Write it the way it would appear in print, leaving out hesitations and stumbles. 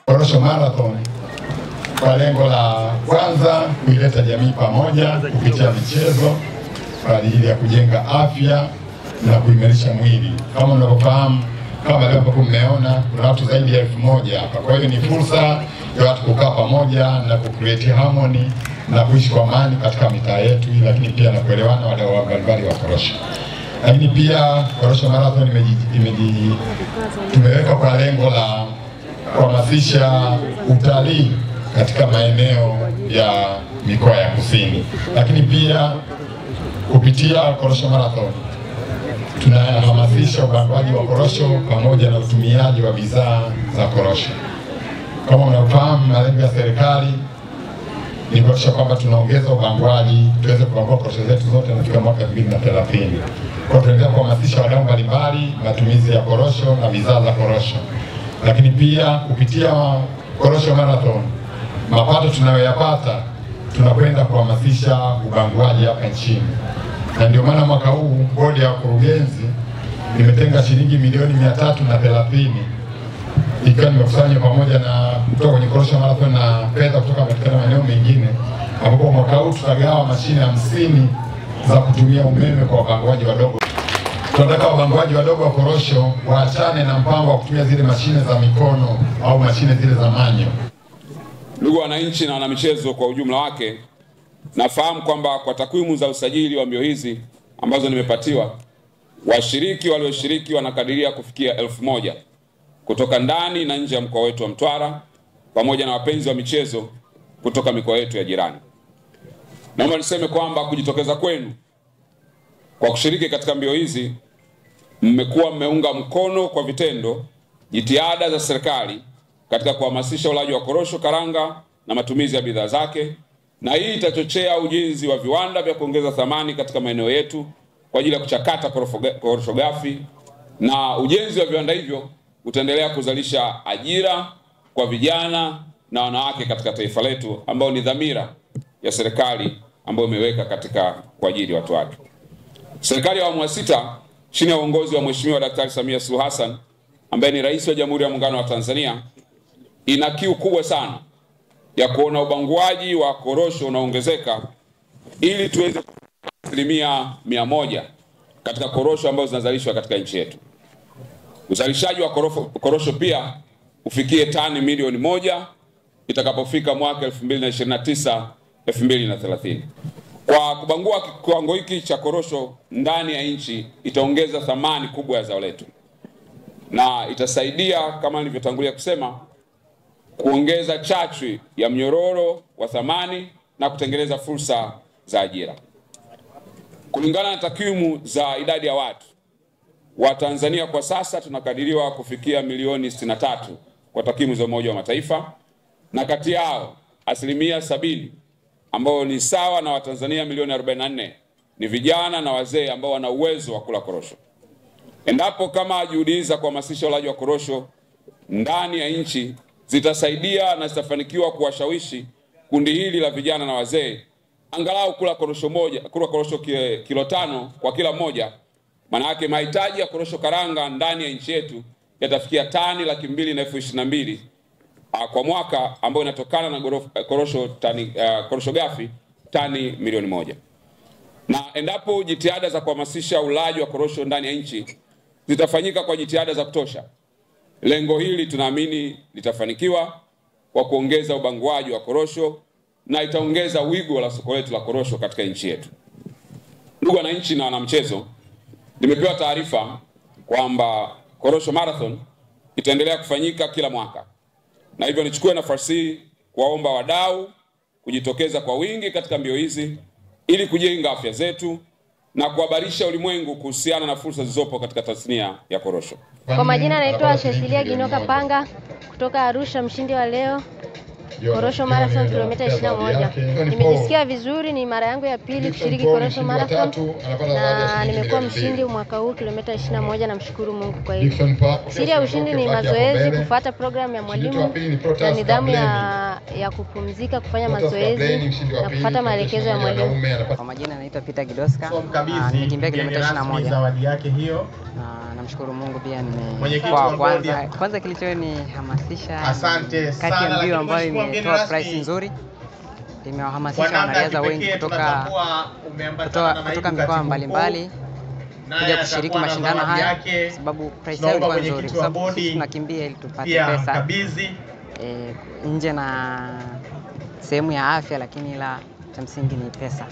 Korosho Marathon kwa lengo la kwanza kuileta jamii pamoja kupitia michezo kwa ajili ya kujenga afya na kuimarisha mwili. Kama mnavyofahamu, kama leo mmeona kuna watu zaidi ya 1000 hapa. Kwa hiyo ni fursa ya watu kukaa pamoja na kucreate harmony na kuishi kwa amani katika mitaa yetu, lakini pia na kuelewana wadau mbalimbali wa korosho. Lakini pia Korosho Marathon tumeweka kwa lengo la kuhamasisha utalii katika maeneo ya mikoa ya kusini. Lakini pia kupitia Korosho Marathon tunahamasisha ubangaji wa korosho pamoja na utumiaji wa bidhaa za korosho. Kama mnafahamu, malengo ya serikali ni kuhakikisha kwamba tunaongeza ubangwaji, tuweze kubangua korosho zetu zote kufika mwaka 2030. Kwa tunaendelea kuhamasisha wadau mbalimbali matumizi ya korosho na bidhaa za korosho. Lakini pia kupitia Korosho Marathon mapato tunayoyapata tunakwenda kuhamasisha ubanguaji hapa nchini. Na ndio maana mwaka huu bodi ya wakurugenzi imetenga shilingi milioni 330 ikiwa nimekusanya pamoja na kutoka kwenye Korosho Marathon na fedha kutoka katika maeneo mengine, ambapo mwaka huu tutagawa mashine 50 za kutumia umeme kwa wabanguaji wadogo. Tunataka wabanguaji wadogo wa korosho waachane na mpango wa kutumia zile mashine za mikono au mashine zile za manyo. Ndugu wananchi na wanamichezo kwa ujumla wake, nafahamu kwamba kwa takwimu za usajili wa mbio hizi ambazo nimepatiwa, washiriki walioshiriki wanakadiria kufikia 1000 kutoka ndani na nje ya mkoa wetu wa Mtwara, pamoja na wapenzi wa michezo kutoka mikoa yetu ya jirani. Naomba niseme kwamba kujitokeza kwenu kwa kushiriki katika mbio hizi, mmekuwa mmeunga mkono kwa vitendo jitihada za serikali katika kuhamasisha ulaji wa korosho karanga na matumizi ya bidhaa zake, na hii itachochea ujenzi wa viwanda vya kuongeza thamani katika maeneo yetu kwa ajili ya kuchakata korosho ghafi, na ujenzi wa viwanda hivyo utaendelea kuzalisha ajira kwa vijana na wanawake katika taifa letu, ambao ni dhamira ya serikali ambayo imeweka katika kuajiri watu wake. Serikali ya awamu ya 6 chini ya uongozi wa Mheshimiwa Daktari Samia Suluhu Hassan ambaye ni Rais wa Jamhuri ya Muungano wa Tanzania ina kiu kubwa sana ya kuona ubanguaji wa korosho unaongezeka ili tuweze 100% katika korosho ambazo zinazalishwa katika nchi yetu. Uzalishaji wa korosho pia ufikie tani milioni 1 itakapofika mwaka 2029-2030. Kwa kubangua kiwango hiki cha korosho ndani ya nchi itaongeza thamani kubwa ya zao letu, na itasaidia kama nilivyotangulia kusema kuongeza chachu ya mnyororo wa thamani na kutengeneza fursa za ajira. Kulingana na takwimu za idadi ya watu wa Tanzania kwa sasa, tunakadiriwa kufikia milioni 63 kwa takwimu za Umoja wa Mataifa, na kati yao 70% ambao ni sawa na Watanzania milioni 44 ni vijana na wazee ambao wana uwezo wa kula korosho. Endapo kama juhudi za kuhamasisha ulaji wa korosho ndani ya nchi zitasaidia na zitafanikiwa kuwashawishi kundi hili la vijana na wazee angalau kula korosho kilo 5 kwa kila mmoja, maana yake mahitaji ya korosho karanga ndani ya nchi yetu yatafikia tani 222,022 kwa mwaka, ambayo inatokana na korosho ghafi tani milioni 1. Na endapo jitihada za kuhamasisha ulaji wa korosho ndani ya nchi zitafanyika kwa jitihada za kutosha, lengo hili tunaamini litafanikiwa kwa kuongeza ubanguaji wa korosho na itaongeza wigo la soko letu la korosho katika nchi yetu. Ndugu wananchi na wanamchezo, nimepewa taarifa kwamba Korosho Marathon itaendelea kufanyika kila mwaka, na hivyo nichukue nafasi hii kuwaomba wadau kujitokeza kwa wingi katika mbio hizi ili kujenga afya zetu na kuhabarisha ulimwengu kuhusiana na fursa zilizopo katika tasnia ya korosho. Kwa majina naitwa Cecilia Ginoka Panga kutoka Arusha, mshindi wa leo Korosho Marathon kilomita 21. Nimejisikia vizuri, ni mara yangu ya pili kushiriki Korosho Marathon na nimekuwa mshindi mwaka huu kilomita 21, na mshukuru Mungu kwa hilo. Siri ya ushindi ni mazoezi, kufuata programu ya mwalimu na nidhamu ya ya kupumzika, kufanya mazoezi na kufuata maelekezo ya mwalimu. Kwa majina naitwa Peter Gidoska. Nimekimbia kilomita 21. Zawadi yake hiyo. Namshukuru Mungu pia nimekuwa kwanza kilichonihamasisha. Asante sana. Kati ya mbio ambayo imetoa prize nzuri. Imewahamasisha wanariadha wengi kutoka mikoa mbalimbali kuja kushiriki mashindano haya, sababu prize yao ilikuwa nzuri, kwa sababu sisi tunakimbia ili tupate pesa nje na sehemu ya afya, lakini la cha msingi ni pesa.